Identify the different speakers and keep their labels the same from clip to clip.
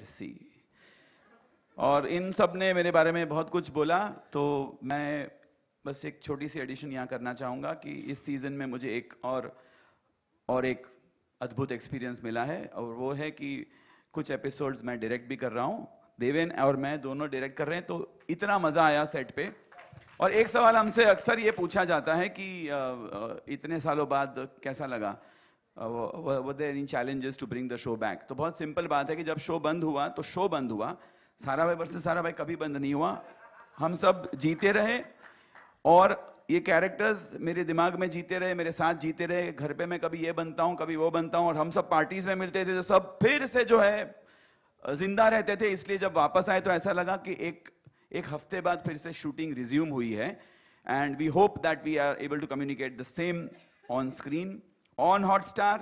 Speaker 1: Mercy. और इन सब ने मेरे बारे में बहुत कुछ बोला, तो मैं बस एक छोटी सी एडिशन यहाँ करना चाहूँगा कि इस सीज़न में मुझे एक अद्भुत एक्सपीरियंस मिला है, और वो है कि कुछ एपिसोड्स मैं डायरेक्ट भी कर रहा हूँ, देवेन और मैं दोनों डायरेक्ट कर रहे हैं, तो इतना मज़ा आया सेट पे। और एक सवाल हमसे अक्सर ये पूछा जाता है कि इतने सालों बाद कैसा लगा, were there any challenges to bring the show back. तो बहुत सिंपल बात है कि जब शो बंद हुआ तो शो बंद हुआ, सारा भाई वर्सेस सारा भाई कभी बंद नहीं हुआ। हम सब जीते रहे और ये कैरेक्टर्स मेरे दिमाग में जीते रहे, मेरे साथ जीते रहे। घर पे मैं कभी ये बनता हूँ, कभी वो बनता हूँ, और हम सब पार्टीज में मिलते थे तो सब फिर से जो है जिंदा रहते थे। इसलिए जब वापस आए तो ऐसा लगा कि एक हफ्ते बाद फिर से शूटिंग रिज्यूम हुई है, and we hope that we are able to communicate the same on screen on Hotstar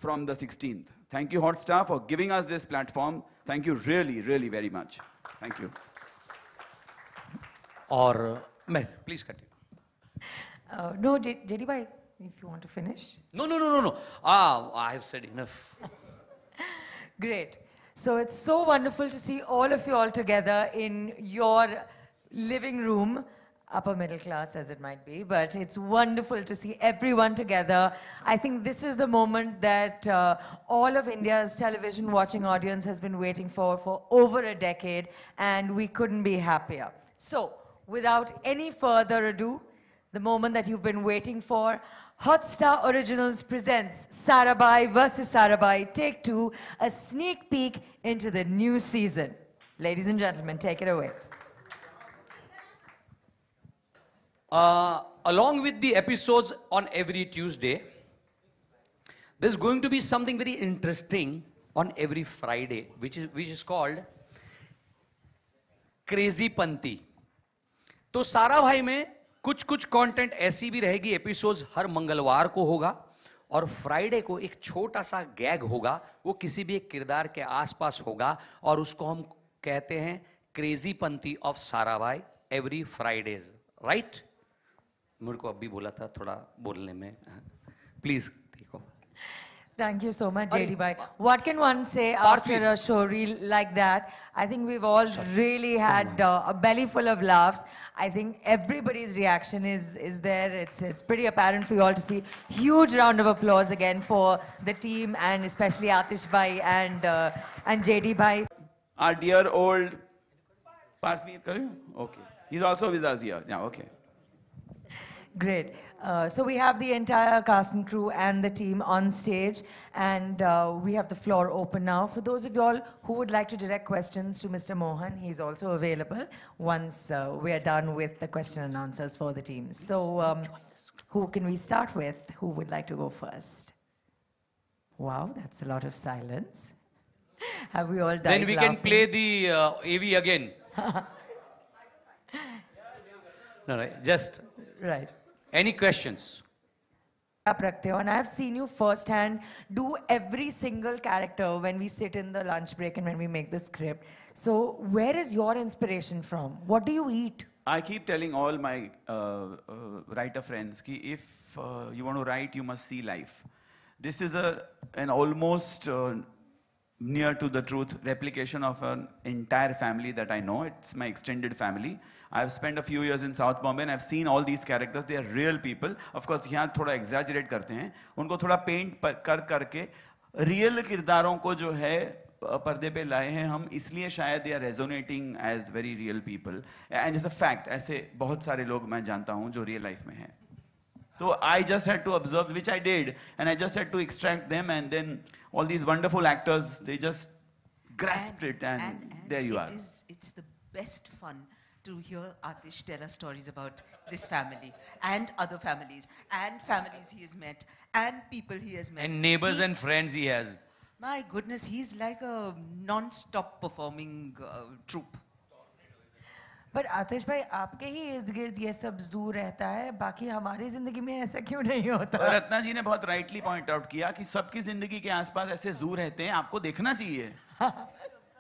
Speaker 1: from the 16th. Thank you Hotstar for giving us this platform. Thank you really, really very much. Thank you.
Speaker 2: Or Meher, please continue.
Speaker 3: No, JD bhai, if you want to finish.
Speaker 2: No. I have said enough.
Speaker 3: Great. So it's so wonderful to see all of you all together in your living room. Upper middle class as it might be, but it's wonderful to see everyone together. I think this is the moment that all of India's television watching audience has been waiting for over a decade, and we couldn't be happier. So, without any further ado, the moment that you've been waiting for, Hotstar Originals presents Sarabhai vs. Sarabhai Take 2, a sneak peek into the new season. Ladies and gentlemen, take it away.
Speaker 2: Along with the episodes on every Tuesday, there's going to be something very interesting on every Friday, which is called Crazy Panti. तो सारा भाई में कुछ content ऐसी भी रहेगी, episodes हर मंगलवार को होगा, और फ्राइडे को एक छोटा सा गैग होगा, वो किसी भी एक किरदार के आसपास होगा, और उसको हम कहते हैं क्रेजी पंती ऑफ सारा भाई एवरी फ्राइडेज, राइट? मेरे को अभी बोला था थोड़ा बोलने में, प्लीज देखो।
Speaker 3: Thank you so much, JD bhai. What can one say after a show reel like that? I think we've all really had a belly full of laughs. I think everybody's reaction is there. It's pretty apparent for you all to see. Huge round of applause again for the team, and especially Atish bhai and JD bhai.
Speaker 1: Our dear old Parthveer, okay. He's also with us here. Yeah, okay.
Speaker 3: Great. So we have the entire cast and crew and the team on stage, and we have the floor open now. For those of you all who would like to direct questions to Mr. Mohan, he's also available once we are done with the question and answers for the team. So who can we start with? Who would like to go first? Wow, that's a lot of silence. Have we all died
Speaker 2: Then we
Speaker 3: laughing?
Speaker 2: can play the AV again. No, just...
Speaker 3: Right.
Speaker 2: Any questions?
Speaker 3: And I've seen you firsthand do every single character when we sit in the lunch break and when we make the script. So where is your inspiration from? What do you eat?
Speaker 1: I keep telling all my writer friends that if you want to write, you must see life. This is an almost near to the truth replication of an entire family that I know. It's my extended family. I've spent a few years in South Bombay and I've seen all these characters. They are real people. Of course, यहाँ थोड़ा exaggerate करते हैं. उनको थोड़ा paint करके real किरदारों को जो है पर्दे पे लाए हैं हम, इसलिए शायद they are resonating as very real people. And it's a fact. ऐसे बहुत सारे लोग मैं जानता हूँ जो real life में हैं. So I just had to observe, which I did, and I just had to extract them, and then all these wonderful actors, they just grasped it, and there you are.
Speaker 4: It's the best fun to hear Atish tell us stories about this family and other families and families he has met and people he has met.
Speaker 2: And neighbors and friends he has.
Speaker 4: My goodness, he's like a non-stop performing troupe.
Speaker 3: But आतिश भाई, आपके ही इर्द गिर्द ये सब zoo रहता है, बाकी हमारी जिंदगी में ऐसा क्यों नहीं होता?
Speaker 1: रत्ना जी ने बहुत राइटली पॉइंट आउट किया कि सबकी जिंदगी के आसपास ऐसे ज़ू रहते हैं, आपको देखना चाहिए.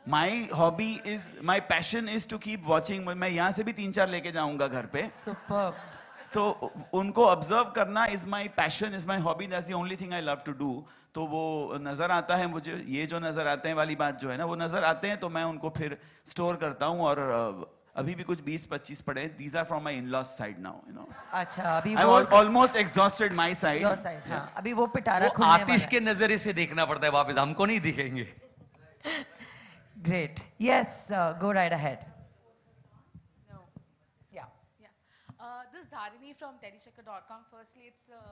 Speaker 1: My hobby is, my passion is to keep watching. मैं यहाँ से भी 3-4 लेके जाऊँगा घर पे.
Speaker 3: Superb.
Speaker 1: तो उनको observe करना is my passion, is my hobby. That's the only thing I love to do. तो वो नज़र आता है मुझे, ये जो नज़र आते हैं वाली बात जो है ना, वो नज़र आते हैं तो मैं उनको फिर स्टोर करता हूँ। और अभी भी कुछ 20-25 पड़े हैं। These are from my in laws side now, you know.
Speaker 3: अच्छा, अभी
Speaker 1: आई
Speaker 3: वो
Speaker 1: am almost exhausted my side.
Speaker 3: Your side, हाँ, अभी वो पिटारा
Speaker 2: वो
Speaker 3: खुलने
Speaker 2: आतिश
Speaker 3: वाला
Speaker 2: के नजरे से देखना पड़ता है वापस, हमको नहीं दिखेंगे।
Speaker 3: है। Great. Yes, go right ahead.
Speaker 5: No.
Speaker 3: Yeah.
Speaker 5: This is Dharini from teddychecker.com. Firstly, it's a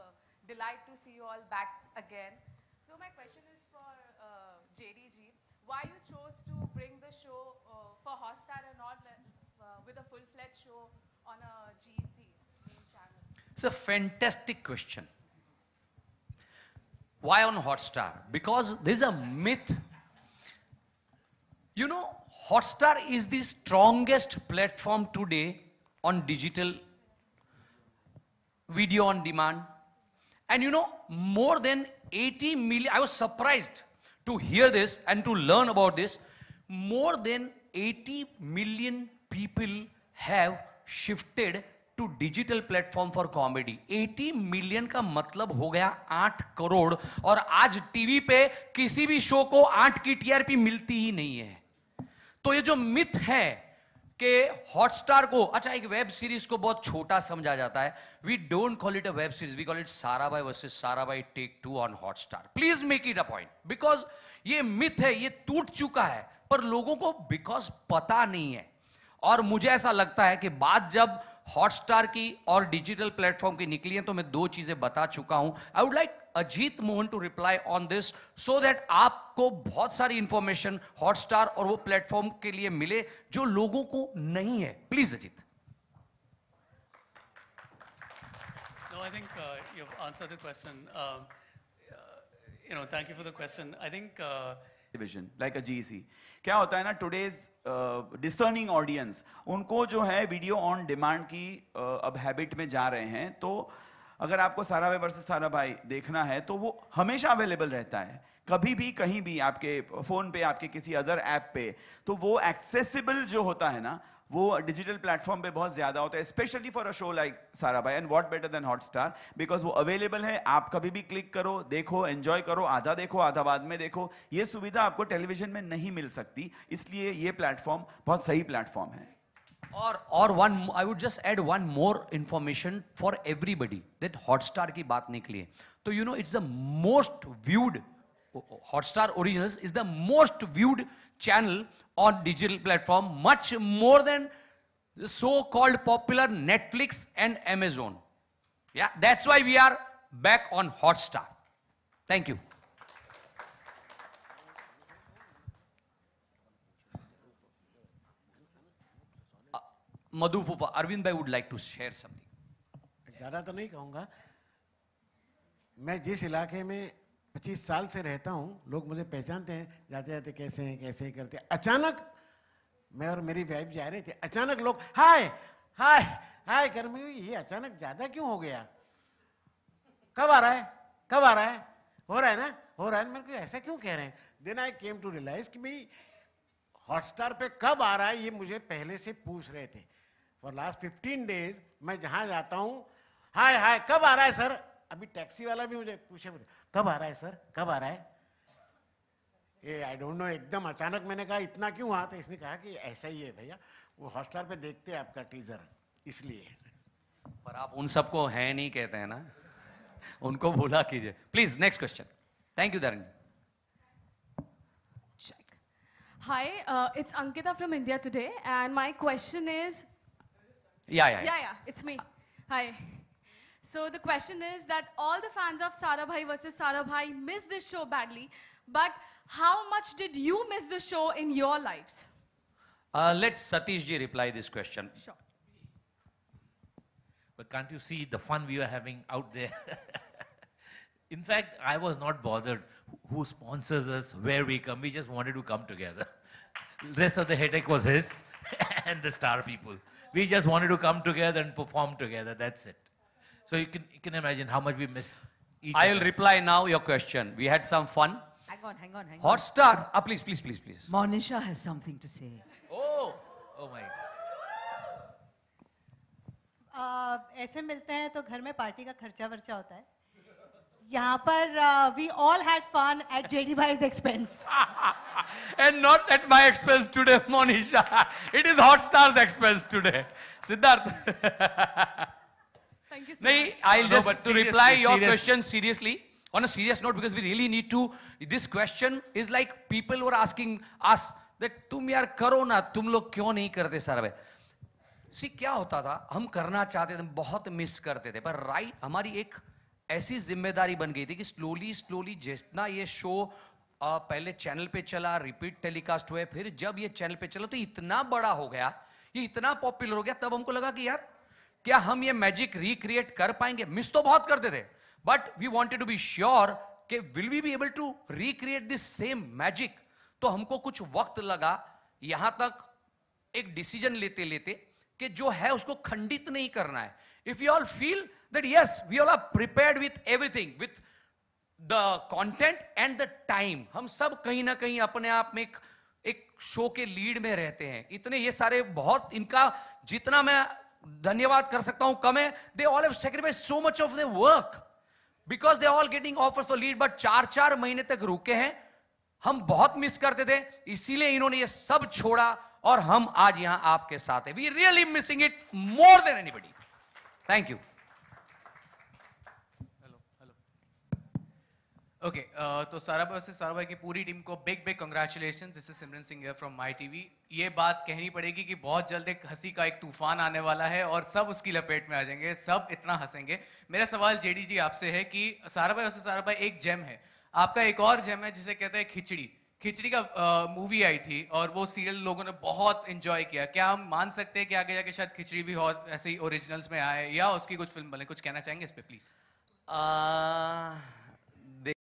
Speaker 5: delight to see you all back again. So my question is for JDG. Why you chose to bring the show for Hotstar and not with a full-fledged show on a GEC main channel?
Speaker 2: It's a fantastic question. Why on Hotstar? Because there's a myth. You know, Hotstar is the strongest platform today on digital video on demand. And you know, more than 80 million, I was surprised to hear this and to learn about this. More than 80 million people have shifted to digital platform for comedy. 80 million का मतलब हो गया 8 करोड़। और आज TV पे किसी भी show को 8 की टीआरपी मिलती ही नहीं है। तो ये जो मिथ है कि हॉटस्टार को, अच्छा, एक वेब सीरीज को बहुत छोटा समझा जाता है। We don't call it a web series, we call it Sarabhai versus Sarabhai take 2 on Hotstar. Please make it a point, because ये मिथ है, ये टूट चुका है, पर लोगों को बिकॉज पता नहीं है। और मुझे ऐसा लगता है कि बात जब हॉटस्टार की और डिजिटल प्लेटफॉर्म की निकली है तो मैं 2 चीजें बता चुका हूं। I would like Ajit Mohan to reply on this so that आपको बहुत सारी इंफॉर्मेशन हॉटस्टार और वो प्लेटफॉर्म के लिए मिले जो लोगों को नहीं है। Please Ajit.
Speaker 6: No, I think you've answered the question. Thank you for the question. I think
Speaker 1: division like a GEC. क्या होता है ना, today's discerning audience, उनको जो है वीडियो ऑन डिमांड की अब हैबिट में जा रहे हैं। तो अगर आपको साराभाई वर्सेस साराभाई देखना है तो वो हमेशा अवेलेबल रहता है, कभी भी कहीं भी, आपके फोन पे, आपके किसी अदर ऐप पे। तो वो एक्सेसिबल जो होता है ना, वो डिजिटल प्लेटफॉर्म पे बहुत ज्यादा होता है, specially for a show like Sarabhai. And what better than Hotstar, because वो अवेलेबल है, आप कभी भी क्लिक करो, देखो, एंजॉय करो, आधा देखो आधा बाद में देखो। ये सुविधा आपको टेलीविजन में नहीं मिल सकती, इसलिए ये प्लेटफॉर्म बहुत सही प्लेटफॉर्म है।
Speaker 2: और one, I would just add one more information for everybody that Hotstar की बात निकली है तो you know it's the most viewed, Hotstar originals is the most viewed channel on digital platform, much more than the so-called popular Netflix and Amazon. Yeah, that's why we are back on Hotstar. Thank you. Madhu Fufa, Arvind Bhai would like to share something.
Speaker 7: ज़्यादा तो नहीं कहूँगा। मैं जिस इलाके में 25 साल से रहता हूँ, लोग मुझे पहचानते हैं, जाते जाते कैसे हैं, कैसे करते हैं। अचानक मैं और मेरी वाइफ जा रहे थे, अचानक लोग हाय हाय हाय कर, मैं ये अचानक ज़्यादा क्यों हो गया? कब आ रहा है, कब आ रहा है, हो रहा है ना, हो रहा है। मेरे को ऐसा क्यों कह रहे हैं? Then I came to realise कि भाई हॉटस्टार पे कब आ रहा है ये मुझे पहले से पूछ रहे थे। फॉर लास्ट 15 डेज मैं जहाँ जाता हूँ, हाय हाय कब आ रहा है सर। अभी टैक्सी वाला भी मुझे पूछे कब आ रहा है सर, कब आ रहा है। ये आई डोंट नो, एकदम अचानक मैंने कहा इतना क्यों हुआ, तो इसने कहा कि ऐसा ही है भैया, वो हॉटस्टार पे देखते हैं आपका टीजर, इसलिए।
Speaker 2: पर आप उन सबको है नहीं कहते हैं ना, उनको भूला कीजिए। Please next question. Thank you धरणी।
Speaker 5: Check. Hi, it's Ankita from India Today, and my question is. Yeah, it's me. Hi. So the question is that all the fans of Sarabhai versus Sarabhai miss this show badly, but how much did you miss the show in your lives?
Speaker 2: Let Satish ji reply this question.
Speaker 5: Sure.
Speaker 8: But can't you see the fun we were having out there? In fact, I was not bothered who sponsors us, where we come. We just wanted to come together. The rest of the headache was his and the star people. We just wanted to come together and perform together. That's it. So you can imagine how much we missed each
Speaker 2: I will
Speaker 8: other.
Speaker 2: reply now your question. We had some fun.
Speaker 4: Hang on.
Speaker 2: Hotstar. Please.
Speaker 4: Monisha has something to say.
Speaker 8: Oh my.
Speaker 9: ऐसे मिलते हैं तो घर में party का खर्चा वर्चा होता है। यहाँ पर we all had fun at JD Bhai's expense.
Speaker 2: And not at my expense today, Monisha. It is Hotstar's expense today. Siddharth.
Speaker 9: Thank you so
Speaker 2: नहीं,
Speaker 9: much.
Speaker 2: I'll
Speaker 8: No,
Speaker 2: just
Speaker 8: but
Speaker 2: to reply
Speaker 8: seriously,
Speaker 2: your
Speaker 8: seriously.
Speaker 2: question seriously. On a serious note, because we really need to. This question is like people were asking us that तुम यार करो ना, तुम लोग क्यों नहीं करते सर्वे? सी क्या होता था, हम करना चाहते थे, बहुत मिस करते थे, पर राइट हमारी एक ऐसी जिम्मेदारी बन गई थी कि स्लोली जितना ये शो पहले चैनल पे चला, रिपीट टेलीकास्ट हुए, फिर जब ये चैनल पे चला तो इतना बड़ा हो गया, ये इतना पॉपुलर हो गया, तब हमको लगा कि यार क्या हम ये मैजिक रिक्रिएट कर पाएंगे? मिस तो बहुत करते थे, but we wanted to be sure कि will we be able to recreate this same magic. तो हमको कुछ वक्त लगा यहां तक एक डिसीजन लेते लेते कि जो है उसको खंडित नहीं करना है. If you all feel that yes we all are prepared with everything, with the content and the time, हम सब कहीं ना कहीं अपने आप में एक शो के लीड में रहते हैं. इतने ये सारे बहुत, इनका जितना मैं धन्यवाद कर सकता हूं कम है. They all have sacrificed so much of their work because they all getting offers for lead, but 4 महीने तक रुके हैं. हम बहुत मिस करते थे, इसीलिए इन्होंने ये सब छोड़ा और हम आज यहां आपके साथ हैं. We really missing it more than anybody. Thank you.
Speaker 10: Okay, तो सारा भाई से सारा भाई की पूरी टीम को big congratulation. This is Simran Singh here from my TV. ये बात कहनी पड़ेगी कि बहुत जल्द एक हंसी का एक तूफान आने वाला है और सब उसकी लपेट में आ जाएंगे, सब इतना हंसेंगे. मेरा सवाल जेडी जी आपसे है कि सारा भाई सारा भाई एक जेम है, आपका एक और जेम है जिसे कहते हैं खिचड़ी. खिचड़ी का मूवी आई थी और वो सीरियल लोगों ने बहुत एंजॉय किया. क्या हम मान सकते हैं कि आगे जाके शायद खिचड़ी भी ऐसे ही ओरिजिनल्स में आए या उसकी कुछ फिल्म बने? कुछ कहना चाहेंगे इस पे प्लीज?